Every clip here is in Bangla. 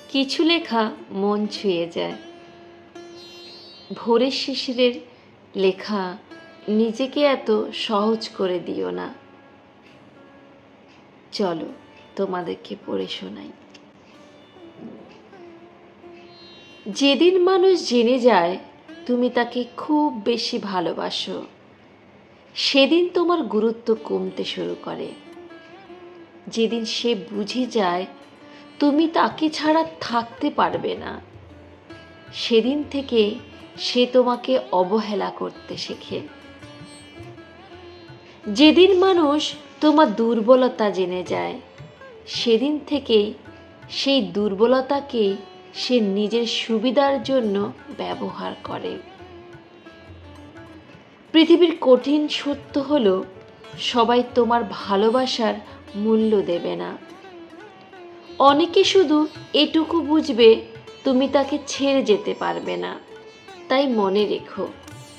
কিছু লেখা মন ছুঁয়ে যায়। ভোরের শিশিরের লেখা, নিজেকে এত সহজ করে দিও না। চলো তোমাদেরকে পড়ে শোনাই। যেদিন মানুষ জেনে যায় তুমি তাকে খুব বেশি ভালোবাসো, সেদিন তোমার গুরুত্ব কমতে শুরু করে। যেদিন সে বুঝে যায় তুমি তাকে ছাড়া থাকতে পারবে না, সেদিন থেকে সে তোমাকে অবহেলা করতে শেখে। যেদিন মানুষ তোমার দুর্বলতা জেনে যায়, সেদিন থেকেই সেই দুর্বলতাকে সে নিজের সুবিধার জন্য ব্যবহার করে। পৃথিবীর কঠিন সত্য হলো, সবাই তোমার ভালোবাসার মূল্য দেবে না। অনেকে শুধু এটুকু বুঝবে তুমি তাকে ছেড়ে যেতে পারবে না। তাই মনে রেখো,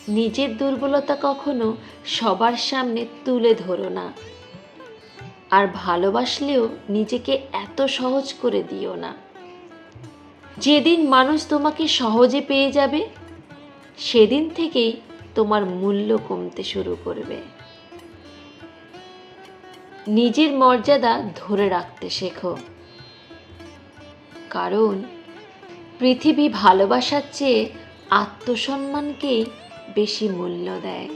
নিজের দুর্বলতা কখনো সবার সামনে তুলে ধরো না। আর ভালোবাসলেও নিজেকে এত সহজ করে দিও না। যেদিন মানুষ তোমাকে সহজে পেয়ে যাবে, সেদিন থেকেই তোমার মূল্য কমতে শুরু করবে। নিজের মর্যাদা ধরে রাখতে শেখো, কারণ পৃথিবী ভালোবাসার চেয়ে আত্মসম্মানকেই বেশি মূল্য দেয়।